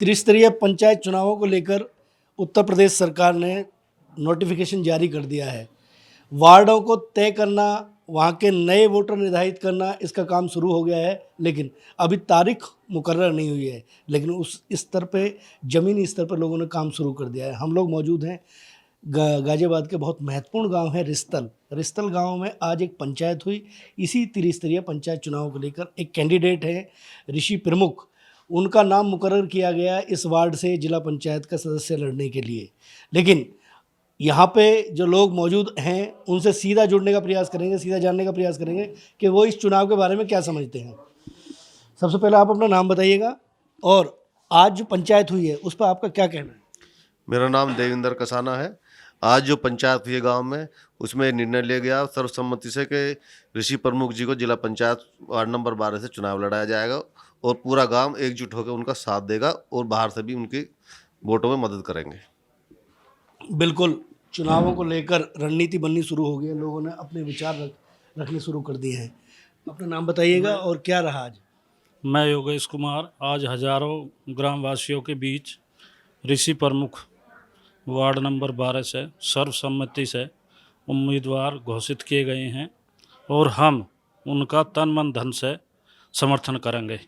त्रिस्तरीय पंचायत चुनावों को लेकर उत्तर प्रदेश सरकार ने नोटिफिकेशन जारी कर दिया है। वार्डों को तय करना, वहाँ के नए वोटर निर्धारित करना, इसका काम शुरू हो गया है, लेकिन अभी तारीख मुकर्रर नहीं हुई है। लेकिन उस स्तर पे, ज़मीनी स्तर पर लोगों ने काम शुरू कर दिया है। हम लोग मौजूद हैं गाज़ियाबाद के बहुत महत्वपूर्ण गांव है रिस्तल। रिस्तल गांव में आज एक पंचायत हुई। इसी त्रिस्तरीय पंचायत चुनाव को लेकर एक कैंडिडेट है ऋषि प्रमुख, उनका नाम मुकर्रर किया गया इस वार्ड से जिला पंचायत का सदस्य लड़ने के लिए। लेकिन यहाँ पे जो लोग मौजूद हैं उनसे सीधा जुड़ने का प्रयास करेंगे, सीधा जानने का प्रयास करेंगे कि वो इस चुनाव के बारे में क्या समझते हैं। सबसे पहले आप अपना नाम बताइएगा और आज जो पंचायत हुई है उस पर आपका क्या कहना है। मेरा नाम देविंदर कसाना है। आज जो पंचायत हुई है गांव में, उसमें निर्णय लिया गया सर्वसम्मति से कि ऋषि प्रमुख जी को जिला पंचायत वार्ड नंबर 12 से चुनाव लड़ाया जाएगा और पूरा गांव एकजुट होकर उनका साथ देगा और बाहर से भी उनकी वोटों में मदद करेंगे। बिल्कुल, चुनावों को लेकर रणनीति बननी शुरू हो गई है। लोगों ने अपने विचार रखने शुरू कर दिए हैं। अपना नाम बताइएगा और क्या रहा आज। मैं योगेश कुमार आज हजारों ग्रामवासियों के बीच ऋषि प्रमुख वार्ड नंबर 12 से सर्वसम्मति से उम्मीदवार घोषित किए गए हैं और हम उनका तन मन धन से समर्थन करेंगे।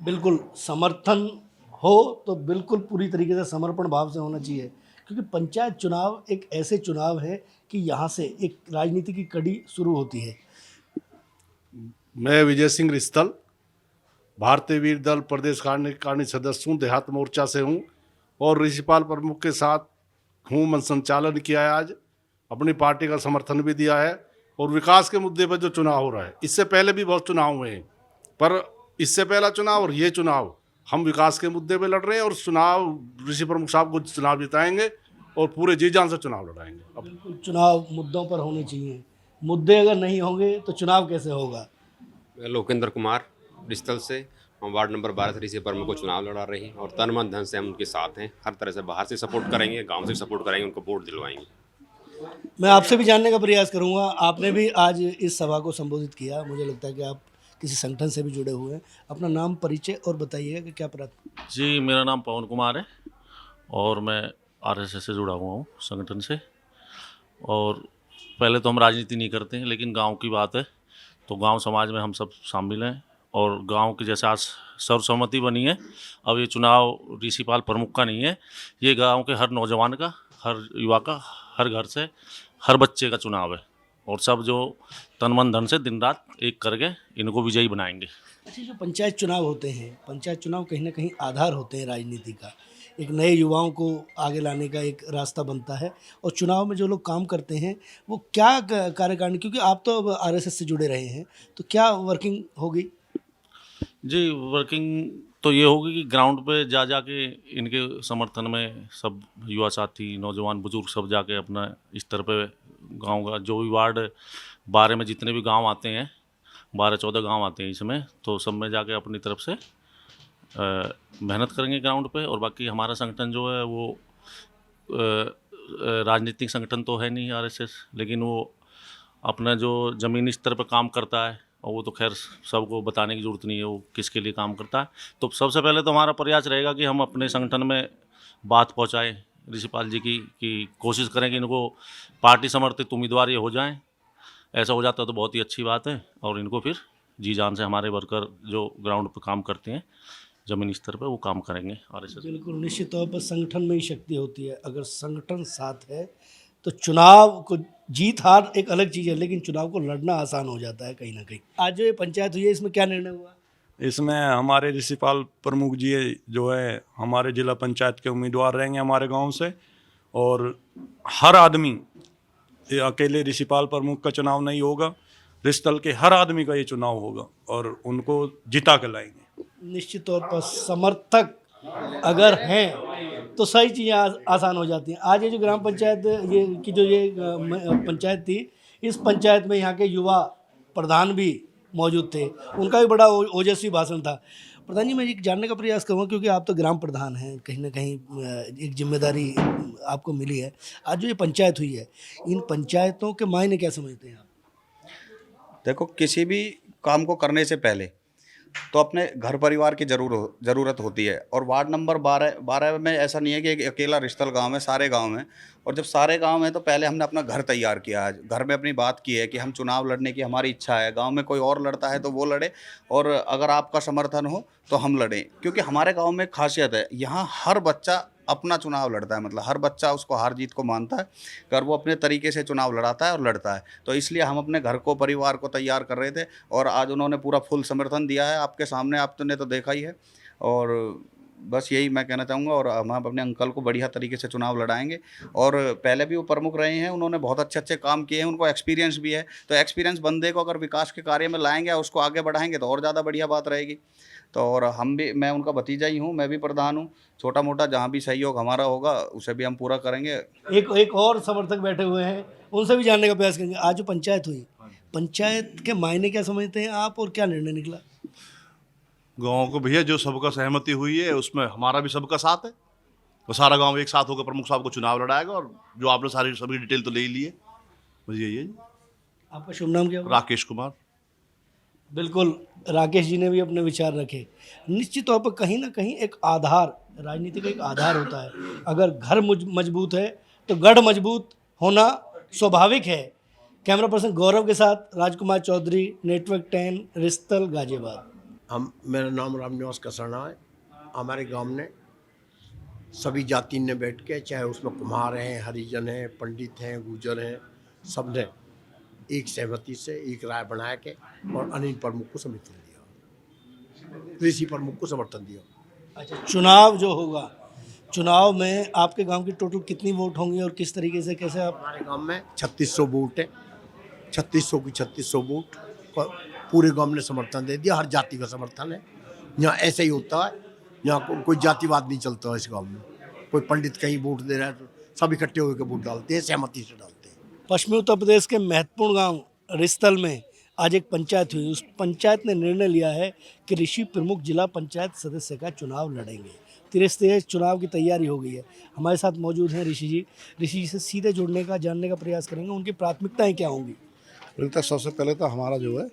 बिल्कुल, समर्थन हो तो बिल्कुल पूरी तरीके से समर्पण भाव से होना चाहिए, क्योंकि पंचायत चुनाव एक ऐसे चुनाव है कि यहाँ से एक राजनीति की कड़ी शुरू होती है। मैं विजय सिंह रिस्तल, भारतीय वीर दल प्रदेश कार्यकारिणी सदस्य हूँ, देहात मोर्चा से हूँ और ऋषिपाल प्रमुख के साथ हूँ। मन संचालन किया है, आज अपनी पार्टी का समर्थन भी दिया है और विकास के मुद्दे पर जो चुनाव हो रहा है, इससे पहले भी बहुत चुनाव हुए हैं, पर इससे पहला चुनाव और ये चुनाव हम विकास के मुद्दे पे लड़ रहे हैं और चुनाव ऋषि प्रमुख साहब को चुनाव जिताएंगे और पूरे जी जान से चुनाव लड़ाएंगे। बिल्कुल, चुनाव मुद्दों पर होने चाहिए। मुद्दे अगर नहीं होंगे तो चुनाव कैसे होगा। मैं लोकेंद्र कुमार रिस्तल से, हम वार्ड नंबर 12 से ऋषि प्रमुख को चुनाव लड़ा रहे हैं और तन मन धन से हम उनके साथ हैं। हर तरह से बाहर से सपोर्ट करेंगे, गांव से सपोर्ट करेंगे, उनको वोट दिलवाएंगे। मैं आपसे भी जानने का प्रयास करूंगा। आपने भी आज इस सभा को संबोधित किया, मुझे लगता है कि आप किसी संगठन से भी जुड़े हुए हैं। अपना नाम, परिचय और बताइएगा कि क्या प्राप्त। जी, मेरा नाम पवन कुमार है और मैं आरएसएस से जुड़ा हुआ हूँ, संगठन से। और पहले तो हम राजनीति नहीं करते हैं, लेकिन गांव की बात है तो गांव समाज में हम सब शामिल हैं और गांव की जैसे आज सर्वसम्मति बनी है। अब ये चुनाव ऋषिपाल प्रमुख का नहीं है, ये गांव के हर नौजवान का, हर युवा का, हर घर से हर बच्चे का चुनाव है और सब जो तन मन धन से दिन रात एक करके इनको विजयी बनाएंगे। अच्छा, जो पंचायत चुनाव होते हैं, पंचायत चुनाव कहीं ना कहीं आधार होते हैं राजनीति का। एक नए युवाओं को आगे लाने का एक रास्ता बनता है और चुनाव में जो लोग काम करते हैं वो क्या कार्यकारिणी, क्योंकि आप तो अब आरएसएस से जुड़े रहे हैं, तो क्या वर्किंग होगी। जी, वर्किंग तो ये होगी कि ग्राउंड पे जा के इनके समर्थन में सब युवा साथी, नौजवान, बुजुर्ग सब जाके अपना स्तर पे गांव का जो भी वार्ड 12 में जितने भी गांव आते हैं, 12-14 गांव आते हैं इसमें, तो सब में जाके अपनी तरफ से मेहनत करेंगे ग्राउंड पे। और बाकी हमारा संगठन जो है वो राजनीतिक संगठन तो है नहीं आरएसएस, लेकिन वो अपना जो ज़मीनी स्तर पर काम करता है और वो तो खैर सबको बताने की ज़रूरत नहीं है वो किसके लिए काम करता है। तो सबसे पहले तो हमारा प्रयास रहेगा कि हम अपने संगठन में बात पहुंचाएं ऋषिपाल जी की, कि कोशिश करें कि इनको पार्टी समर्थित उम्मीदवार ये हो जाएं। ऐसा हो जाता तो बहुत ही अच्छी बात है और इनको फिर जी जान से हमारे वर्कर जो ग्राउंड पर काम करते हैं ज़मीनी स्तर पर वो काम करेंगे आरएसएस। बिल्कुल, निश्चित तौर पर संगठन में ही शक्ति होती है। अगर संगठन साथ है तो चुनाव को, जीत हार एक अलग चीज़ है, लेकिन चुनाव को लड़ना आसान हो जाता है कहीं ना कहीं। आज जो ये पंचायत हुई है इसमें क्या निर्णय हुआ। इसमें हमारे ऋषिपाल प्रमुख जी जो है हमारे जिला पंचायत के उम्मीदवार रहेंगे हमारे गांव से और हर आदमी, ये अकेले ऋषिपाल प्रमुख का चुनाव नहीं होगा, रिस्तल के हर आदमी का ये चुनाव होगा और उनको जिता के लाएंगे। निश्चित तौर पर समर्थक अगर हैं तो सही चीज़ें आसान हो जाती हैं। आज ये जो ग्राम पंचायत ये पंचायत थी, इस पंचायत में यहाँ के युवा प्रधान भी मौजूद थे, उनका भी बड़ा ओजस्वी भाषण था। प्रधान जी, मैं ये जानने का प्रयास करूँगा, क्योंकि आप तो ग्राम प्रधान हैं, कहीं ना कहीं एक जिम्मेदारी आपको मिली है। आज जो ये पंचायत हुई है, इन पंचायतों के मायने क्या समझते हैं आप। देखो, किसी भी काम को करने से पहले तो अपने घर परिवार की ज़रूरत होती है। और वार्ड नंबर 12 में ऐसा नहीं है कि एक अकेला रिश्तल गांव है, सारे गांव हैं। और जब सारे गांव हैं तो पहले हमने अपना घर तैयार किया है, घर में अपनी बात की है कि हम चुनाव लड़ने की हमारी इच्छा है। गांव में कोई और लड़ता है तो वो लड़े, और अगर आपका समर्थन हो तो हम लड़ें। क्योंकि हमारे गाँव में एक खासियत है, यहाँ हर बच्चा अपना चुनाव लड़ता है, मतलब हर बच्चा उसको हार जीत को मानता है, कर वो अपने तरीके से चुनाव लड़ाता है और लड़ता है। तो इसलिए हम अपने घर को, परिवार को तैयार कर रहे थे, और आज उन्होंने पूरा फुल समर्थन दिया है। आपके सामने, आपने तो देखा ही है। और बस यही मैं कहना चाहूँगा। और हम अपने अंकल को बढ़िया तरीके से चुनाव लड़ाएंगे। और पहले भी वो प्रमुख रहे हैं, उन्होंने बहुत अच्छे अच्छे काम किए हैं, उनको एक्सपीरियंस भी है। तो एक्सपीरियंस बंदे को अगर विकास के कार्य में लाएंगे, उसको आगे बढ़ाएंगे, तो और ज़्यादा बढ़िया बात रहेगी। तो और हम भी, मैं उनका भतीजा ही हूँ, मैं भी प्रधान हूँ। छोटा मोटा जहाँ भी सहयोग हमारा होगा उसे भी हम पूरा करेंगे। एक और समर्थक बैठे हुए हैं, उनसे भी जानने का प्रयास करेंगे। आज जो पंचायत हुई, पंचायत के मायने क्या समझते हैं आप, और क्या निर्णय निकला? गाँव को भैया जो सबका सहमति हुई है उसमें हमारा भी सबका साथ है। तो सारा गांव एक साथ होकर प्रमुख साहब को चुनाव लड़ाएगा। और जो आपने सभी डिटेल तो ले ही लिए, बस यही है जी। आपका शुभ नाम क्या होगा? राकेश कुमार। बिल्कुल, राकेश जी ने भी अपने विचार रखे। निश्चित तौर पर कहीं ना कहीं एक आधार, राजनीति का एक आधार होता है। अगर घर मजबूत है तो गढ़ मजबूत होना स्वाभाविक है। कैमरा पर्सन गौरव के साथ राजकुमार चौधरी, नेटवर्क 10, रिश्तल, गाजियाबाद। मेरा नाम रामनिवास कसरना है। हमारे गांव में सभी जाति ने बैठ के, चाहे उसमें कुम्हार हैं, हरिजन हैं, पंडित हैं, गुर्जर हैं, सब ने एक सहमति से एक राय बना के और अनिल प्रमुख को समर्थन दिया, ऋषि प्रमुख को समर्थन दिया। अच्छा, चुनाव जो होगा, चुनाव में आपके गांव की टोटल कितनी वोट होंगी और किस तरीके से, कैसे आप? हमारे गांव में 3600 वोट है, 3600 की 3600 वोट पूरे गांव ने समर्थन दे दिया। हर जाति का समर्थन है। यहाँ ऐसे ही होता है, यहाँ कोई जातिवाद नहीं चलता है इस गांव में। कोई पंडित कहीं वोट दे रहा है तो सब इकट्ठे होकर वोट डालते हैं, सहमति से डालते हैं। पश्चिमी उत्तर प्रदेश के महत्वपूर्ण गांव रिश्तल में आज एक पंचायत हुई। उस पंचायत ने निर्णय लिया है कि ऋषि प्रमुख जिला पंचायत सदस्य का चुनाव लड़ेंगे। तिरस्ते चुनाव की तैयारी हो गई है। हमारे साथ मौजूद हैं ऋषि जी। ऋषि जी से सीधे जुड़ने का, जानने का प्रयास करेंगे उनकी प्राथमिकताएं क्या होंगी। सबसे पहले तो हमारा जो है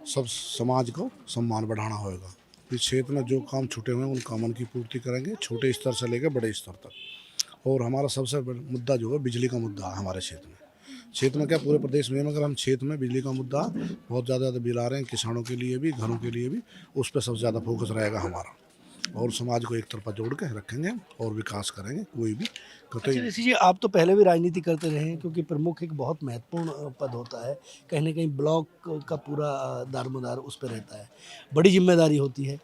सब समाज को सम्मान बढ़ाना होगा। इस क्षेत्र में जो काम छूटे हुए हैं उन कामों की पूर्ति करेंगे, छोटे स्तर से लेकर बड़े स्तर तक। और हमारा सबसे बड़ा मुद्दा जो है बिजली का मुद्दा है हमारे क्षेत्र में। क्षेत्र में क्या, पूरे प्रदेश में, मगर हम क्षेत्र में बिजली का मुद्दा बहुत ज़्यादा बिल आ रहे हैं, किसानों के लिए भी, घरों के लिए भी। उस पर सबसे ज़्यादा फोकस रहेगा हमारा। और समाज को एक तरफा जोड़ के रखेंगे और विकास करेंगे। कोई भी अच्छा ऋषि जी, आप तो पहले भी राजनीति करते रहे हैं, क्योंकि प्रमुख एक बहुत महत्वपूर्ण पद होता है। कहीं ना कहीं ब्लॉक का पूरा दारोमदार उस पर रहता है, बड़ी जिम्मेदारी होती है।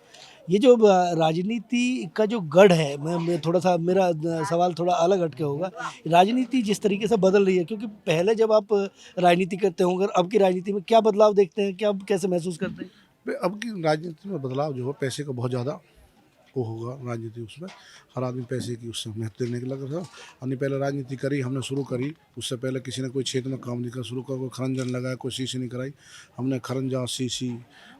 ये जो राजनीति का जो गढ़ है, मैं थोड़ा सा, मेरा सवाल थोड़ा अलग हटके होगा। राजनीति जिस तरीके से बदल रही है, क्योंकि पहले जब आप राजनीति करते होंगे, अब की राजनीति में क्या बदलाव देखते हैं, क्या कैसे महसूस करते हैं? अब की राजनीति में बदलाव जो है, पैसे का बहुत ज़्यादा वो होगा राजनीति। उसमें हर आदमी पैसे की उससे महत्व देने के लगा था। हमने पहले राजनीति करी, हमने शुरू करी, उससे पहले किसी ने कोई क्षेत्र में काम नहीं कर शुरू कर, कोई खरंजन लगाया, कोई सीसी नहीं कराई। हमने खरंजा, सीसी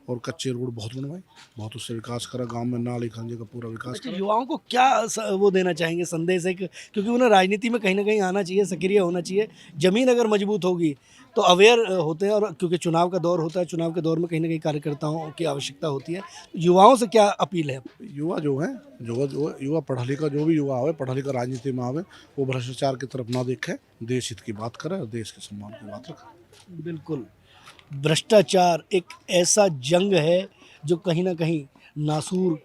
और कच्चे रोड बहुत बनवाए, बहुत उससे विकास करा। गांव में नाली खंजे का पूरा विकास करा। युवाओं को क्या वो देना चाहेंगे संदेश है, क्योंकि उन्हें राजनीति में कहीं ना कहीं आना चाहिए, सक्रिय होना चाहिए। जमीन अगर मजबूत होगी तो अवेयर होते हैं, और क्योंकि चुनाव का दौर होता है, चुनाव के दौर में कहीं ना कहीं कार्यकर्ताओं की आवश्यकता होती है। युवाओं से क्या अपील है? युवा जो है, जो युवा पढ़ा लिखा, जो भी युवा आवे, पढ़ा लिखा राजनीति में आवे, वो भ्रष्टाचार की तरफ ना देखे, देश हित की बात करे और देश के सम्मान की बात रखे। बिल्कुल, भ्रष्टाचार एक ऐसा जंग है जो कहीं ना कहीं नासूर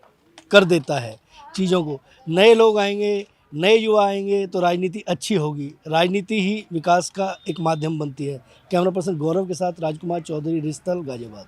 कर देता है चीज़ों को। नए लोग आएंगे, नए युवा आएंगे तो राजनीति अच्छी होगी। राजनीति ही विकास का एक माध्यम बनती है। कैमरा पर्सन गौरव के साथ राजकुमार चौधरी, रिश्तल, गाजियाबाद।